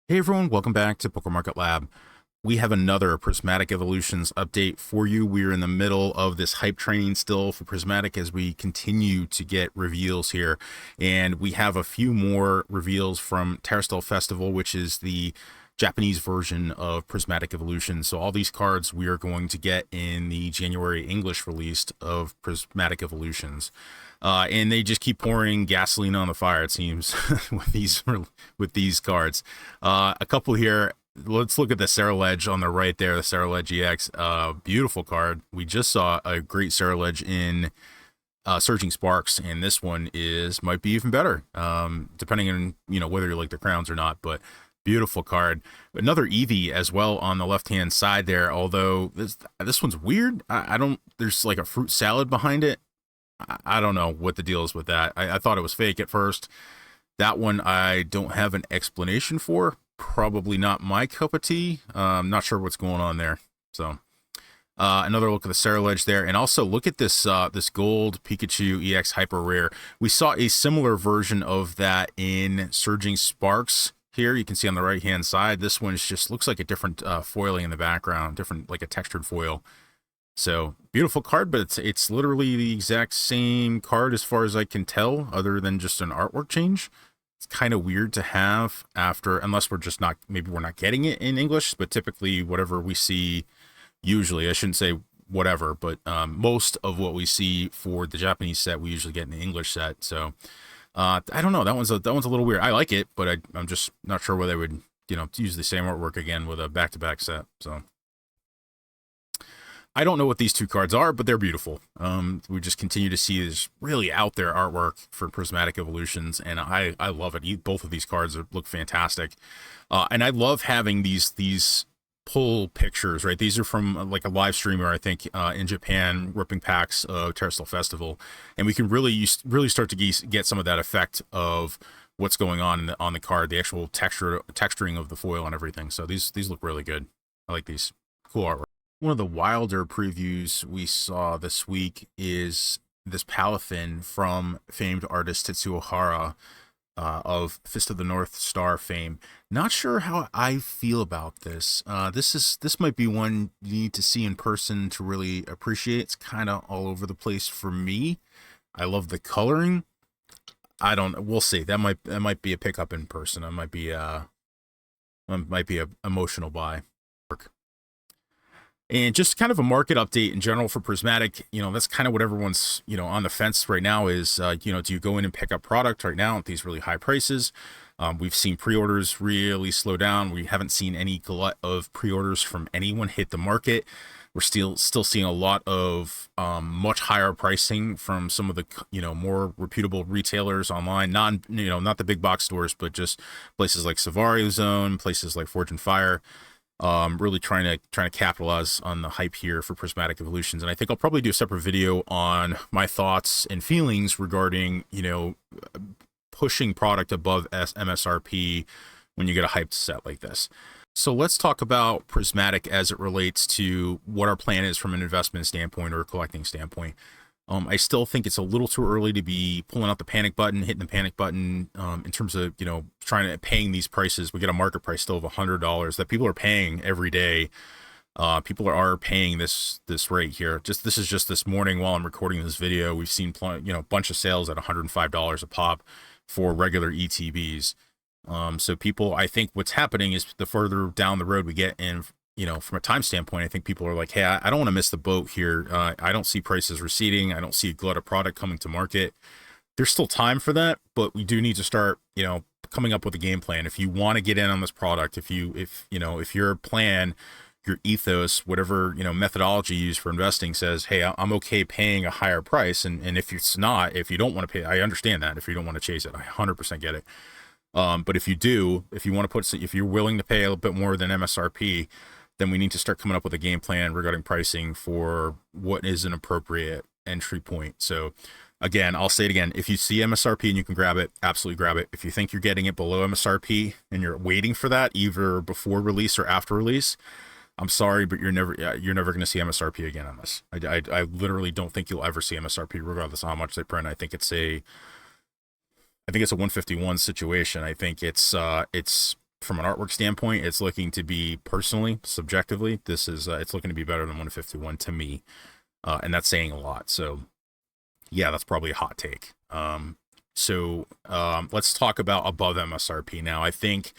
Hey everyone, welcome back to PokeMarketLab. We have another Prismatic Evolutions update for you. We're in the middle of this hype train still for Prismatic as we continue to get reveals here. And we have a few more reveals from Terrastal Festival, which is the Japanese version of Prismatic Evolutions. So all these cards we are going to get in the January English release of Prismatic Evolutions. And they just keep pouring gasoline on the fire, it seems, with these cards. A couple here. Let's look at the Ledge on the right there, the Ledge EX. Beautiful card. We just saw a great Ledge in Surging Sparks, and this one might be even better, depending on whether you like the crowns or not. But beautiful card. Another Eevee as well on the left hand side there. Although this one's weird. I don't. There's like a fruit salad behind it. I don't know what the deal is with that. I thought it was fake at first. That one I don't have an explanation for. Probably not my cup of tea. Not sure what's going on there. So another look at the Ledge there, and also look at this this gold Pikachu EX Hyper Rare. We saw a similar version of that in Surging Sparks. Here you can see on the right hand side. This one just looks like a different foiling in the background, different like a textured foil. So beautiful card, but it's literally the exact same card as far as I can tell, other than just an artwork change. It's kind of weird to have after, unless we're just not, maybe we're not getting it in English, but typically whatever we see, usually, I shouldn't say whatever, but most of what we see for the Japanese set, we usually get in the English set. So I don't know, that one's a little weird. I like it, but I'm just not sure whether they would, use the same artwork again with a back-to-back set. So I don't know what these two cards are, but they're beautiful. We just continue to see this really out there artwork for Prismatic Evolutions, and I love it. Both of these cards look fantastic, and I love having these pull pictures. Right, these are from like a live streamer, I think, in Japan, ripping packs of Terrastal Festival, and we can really start to get some of that effect of what's going on the card, the actual texturing of the foil and everything. So these look really good. I like these. Cool artwork. One of the wilder previews we saw this week is this Palafin from famed artist Tetsuo Hara of Fist of the North Star fame. Not sure how I feel about this. This might be one you need to see in person to really appreciate. It's kind of all over the place for me. I love the coloring. I don't. We'll see. That might be a pickup in person. It might be a emotional buy. And just kind of a market update in general for Prismatic, that's kind of what everyone's, on the fence right now is, do you go in and pick up product right now at these really high prices? We've seen pre-orders really slow down. We haven't seen any glut of pre-orders from anyone hit the market. We're still seeing a lot of much higher pricing from some of the, more reputable retailers online, not the big box stores, but just places like Savario Zone, places like Forge and Fire. Really trying to capitalize on the hype here for Prismatic Evolutions, and I think I'll probably do a separate video on my thoughts and feelings regarding pushing product above MSRP when you get a hyped set like this. So let's talk about Prismatic as it relates to what our plan is from an investment standpoint or a collecting standpoint. I still think it's a little too early to be pulling out the panic button, hitting the panic button, in terms of, paying these prices. We get a market price still of $100 that people are paying every day. People are paying this rate here. This is just this morning while I'm recording this video. We've seen, a bunch of sales at $105 a pop for regular ETBs. So people, I think what's happening is the further down the road we get in, from a time standpoint, I think people are like, hey, I don't want to miss the boat here. I don't see prices receding. I don't see a glut of product coming to market. There's still time for that, but we do need to start, coming up with a game plan. If you want to get in on this product, if your plan, your ethos, whatever, methodology you use for investing says, hey, I'm okay paying a higher price. And if it's not, if you don't want to pay, I understand that. If you don't want to chase it, I 100% get it. But if you're willing to pay a little bit more than MSRP, then we need to start coming up with a game plan regarding pricing for what is an appropriate entry point. So again, I'll say it again. If you see MSRP and you can grab it, absolutely grab it. If you think you're getting it below MSRP and you're waiting for that either before release or after release, I'm sorry, but you're never going to see MSRP again on this. I literally don't think you'll ever see MSRP regardless of how much they print. I think it's a 151 situation. I think it's from an artwork standpoint, it's looking to be, personally, subjectively, this is it's looking to be better than 151 to me, and that's saying a lot. So yeah, that's probably a hot take. Let's talk about above MSRP now. I think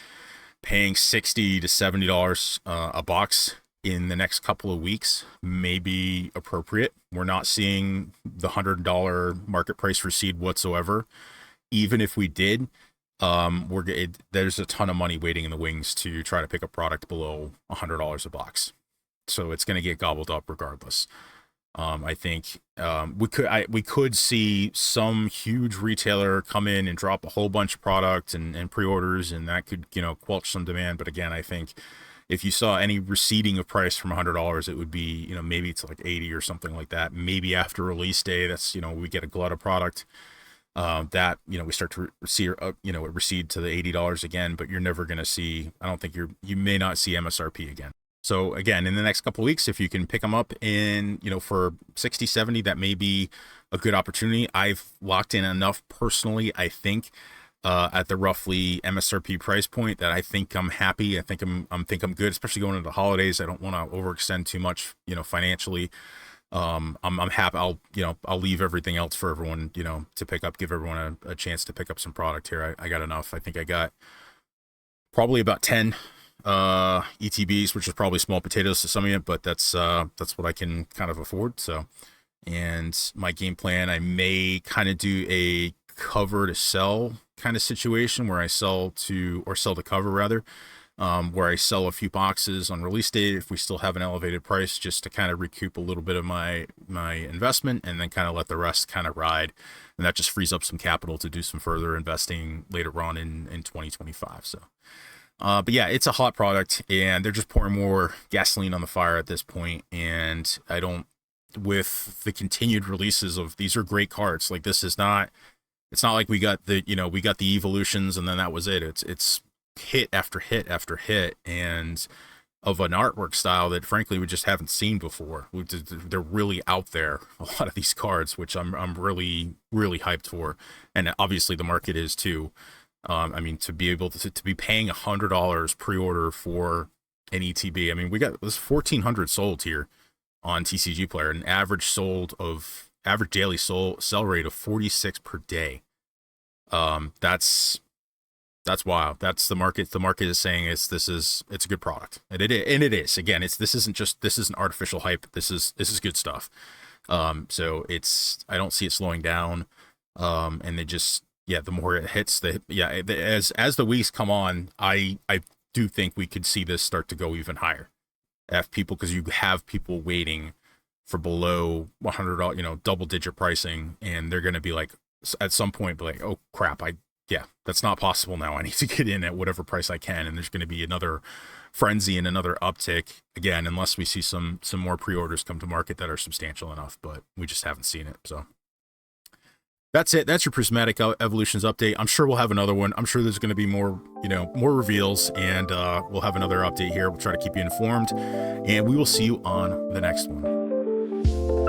paying $60 to $70 a box in the next couple of weeks may be appropriate. We're not seeing the $100 market price recede whatsoever. Even if we did, there's a ton of money waiting in the wings to try to pick a product below $100 a box. So it's going to get gobbled up regardless. I think we could see some huge retailer come in and drop a whole bunch of product and pre-orders, and that could, quelch some demand. But again, I think if you saw any receding of price from $100, it would be, maybe it's like 80 or something like that. Maybe after release day, that's, we get a glut of product that, we start to see, it recede to the $80 again, but you're never going to see, I don't think you may not see MSRP again. So again, in the next couple of weeks, if you can pick them up in, for 60, 70, that may be a good opportunity. I've locked in enough personally, I think, at the roughly MSRP price point that I think I'm happy. I think I'm good, especially going into the holidays. I don't want to overextend too much, financially. I'm happy. I'll leave everything else for everyone, to pick up, give everyone a chance to pick up some product here. I got enough. I think I got probably about 10 ETBs, which is probably small potatoes to some of you, but that's what I can kind of afford. So, and my game plan, I may kind of do a cover to sell kind of situation where I sell to cover rather, where I sell a few boxes on release date if we still have an elevated price, just to kind of recoup a little bit of my investment, and then kind of let the rest kind of ride, and that just frees up some capital to do some further investing later on in 2025. So. But yeah, it's a hot product, and they're just pouring more gasoline on the fire at this point. And with the continued releases of, these are great cards. Like, it's not like we got the evolutions and then that was it. It's hit after hit after hit, and of an artwork style that frankly we just haven't seen before. They're really out there, a lot of these cards, which I'm really, really hyped for. And obviously the market is too. To be able to be paying $100 pre-order for an ETB. We got this 1,400 sold here on TCG Player, an average daily sell rate of 46 per day. That's wild. That's the market. The market is saying it's a good product, and it is. Again, this isn't artificial hype. This is good stuff. So I don't see it slowing down. And they just. Yeah, the more it hits, as the weeks come on, I do think we could see this start to go even higher. Because you have people waiting for below $100, double-digit pricing, and they're going to be like, at some point, be like, oh crap, that's not possible now. I need to get in at whatever price I can, and there's going to be another frenzy and another uptick again, unless we see some more pre-orders come to market that are substantial enough. But we just haven't seen it, so. That's it. That's your Prismatic Evolutions update. I'm sure we'll have another one. I'm sure there's going to be more reveals, and we'll have another update here. We'll try to keep you informed, and we will see you on the next one.